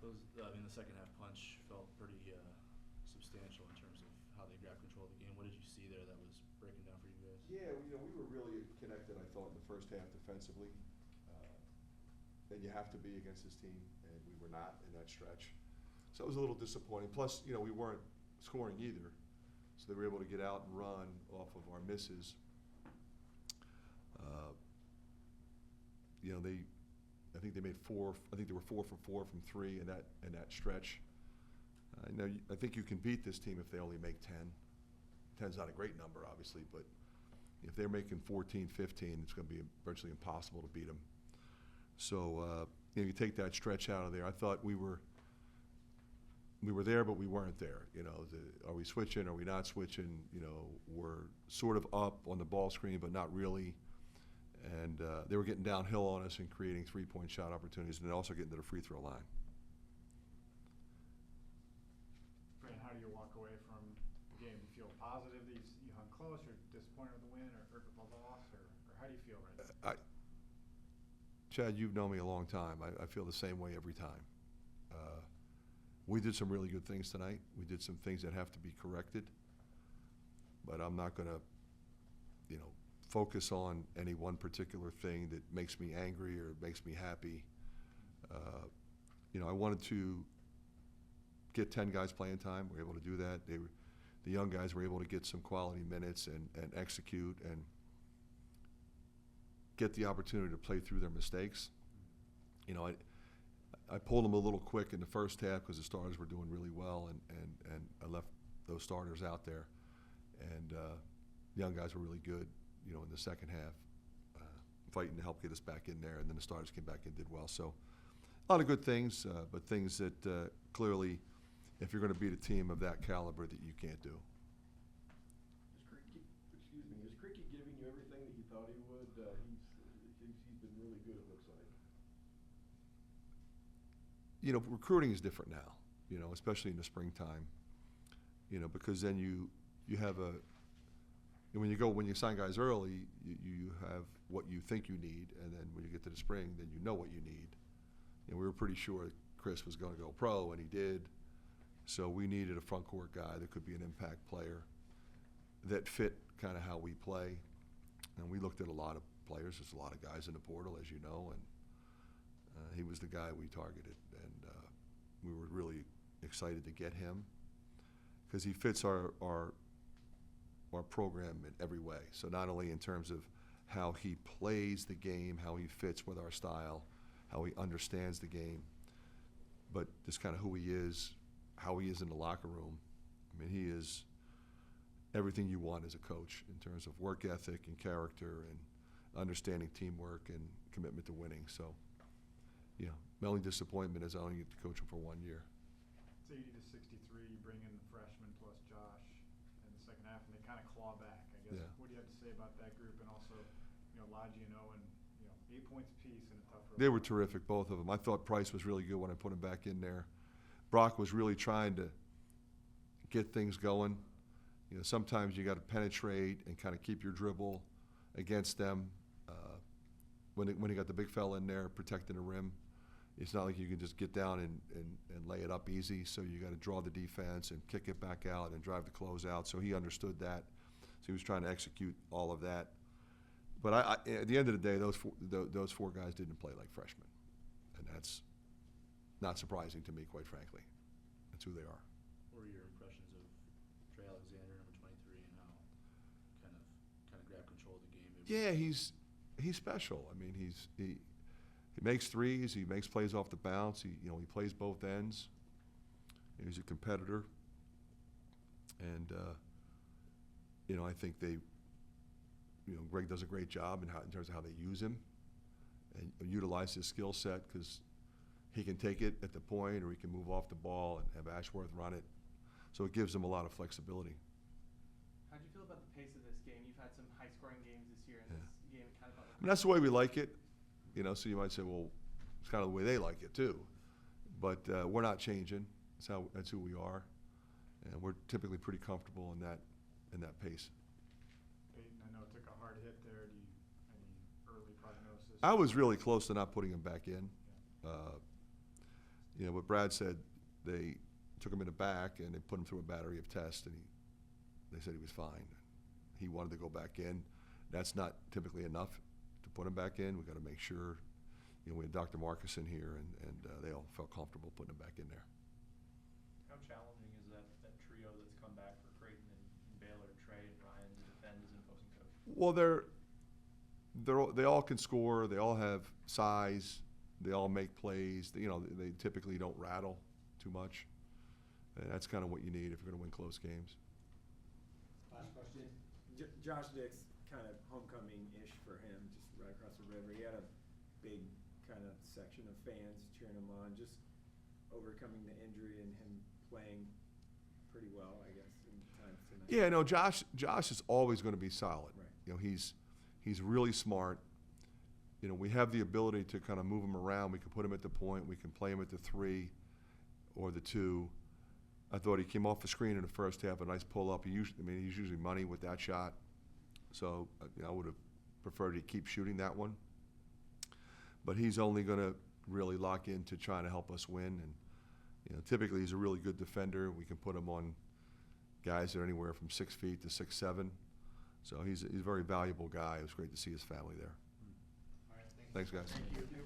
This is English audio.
The second half punch felt pretty substantial in terms of how they grabbed control of the game. What did you see there that was breaking down for you guys? Yeah, we were really connected, I thought, in the first half defensively. And you have to be against this team, and we were not in that stretch. So it was a little disappointing. Plus, we weren't scoring either. So they were able to get out and run off of our misses. I think they made four. I think they were 4 for 4 from 3 in that stretch. I think you can beat this team if they only make 10. 10's not a great number, obviously, but if they're making 14, 15, it's going to be virtually impossible to beat them. So you take that stretch out of there. I thought we were there, but we weren't there. Are we switching? Are we not switching? We're sort of up on the ball screen, but not really. And they were getting downhill on us and creating three-point shot opportunities, and then also getting to the free throw line. Brandon, how do you walk away from the game? Do you feel positive that you hung close, or disappointed with the win, or the loss, or how do you feel right now? Chad, you've known me a long time. I feel the same way every time. We did some really good things tonight. We did some things that have to be corrected, but I'm not going to, focus on any one particular thing that makes me angry or makes me happy. I wanted to get 10 guys playing time. We were able to do that. The young guys were able to get some quality minutes and execute and get the opportunity to play through their mistakes. I pulled them a little quick in the first half because the starters were doing really well, and I left those starters out there. And the young guys were really good, in the second half, fighting to help get us back in there. And then the starters came back and did well. So a lot of good things, but things that clearly, if you're going to beat a team of that caliber, that you can't do. Is Cricket giving you everything that you thought he would? He's been really good, it looks like. Recruiting is different now, especially in the springtime, because then you have when you sign guys early, you have what you think you need, and then when you get to the spring, then you know what you need. We were pretty sure Chris was going to go pro, and he did. So we needed a front court guy that could be an impact player that fit kind of how we play. And we looked at a lot of players. There's a lot of guys in the portal, as you know, and he was the guy we targeted. And we were really excited to get him because he fits our program in every way. So not only in terms of how he plays the game, how he fits with our style, how he understands the game, but just kind of who he is, how he is in the locker room. He is everything you want as a coach in terms of work ethic and character and understanding teamwork and commitment to winning. So, my only disappointment is I only get to coach him for 1 year. It's 80 to 63. You bring in the freshman plus Josh in the second half, and they kind of claw back, I guess. Yeah. What do you have to say about that group? And also, Lodgy and Owen, 8 points apiece in a tough road. They were terrific, both of them. I thought Price was really good when I put him back in there. Brock was really trying to get things going. Sometimes you got to penetrate and kind of keep your dribble against them. When he got the big fella in there protecting the rim, it's not like you can just get down and lay it up easy. So you got to draw the defense and kick it back out and drive the close out. So he understood that. So he was trying to execute all of that. But at the end of the day, those four guys didn't play like freshmen, and that's not surprising to me, quite frankly. That's who they are. What were your impressions of Trey Alexander, number 23, and how kind of grabbed control of the game? Yeah, he's special. He makes threes. He makes plays off the bounce. He plays both ends. He's a competitor, and I think Greg does a great job in terms of how they use him and utilize his skill set, because he can take it at the point or he can move off the ball and have Ashworth run it. So it gives him a lot of flexibility. How do you feel about the pace of this game? You've had some high-scoring games this year, and this game kind of felt like That's the way we like it. So you might say, well, it's kind of the way they like it too. But we're not changing. That's who we are, and we're typically pretty comfortable in that pace. Peyton, I know it took a hard hit there. Any early prognosis? I was really close to not putting him back in. you know, what Brad said, they took him in the back and they put him through a battery of tests, and they said he was fine. He wanted to go back in. That's not typically enough to put him back in. We've got to make sure, you know, we had Dr. Marcus in here, and they all felt comfortable putting him back in there. How challenging is that trio that's come back for Creighton and Baylor, Trey and Ryan, to defend as an opposing coach? Well, they all can score. They all have size. They all make plays. You know, they typically don't rattle too much. And that's kind of what you need if you're going to win close games. Last question. Josh Dick's kind of homecoming-ish for him, just right across the river. He had a big kind of section of fans cheering him on, just overcoming the injury and him playing pretty well, I guess, in times tonight. Yeah, no, Josh is always going to be solid. Right. You know, he's really smart. You know, we have the ability to kind of move him around. We can put him at the point. We can play him at the 3 or the 2. I thought he came off the screen in the first half, a nice pull-up. He's usually money with that shot. So you know, I would have preferred to keep shooting that one. But he's only going to really lock into trying to help us win. And you know, typically he's a really good defender. We can put him on guys that are anywhere from 6 feet to 6'7". So he's a very valuable guy. It was great to see his family there. All right, Thanks, guys. Thank you.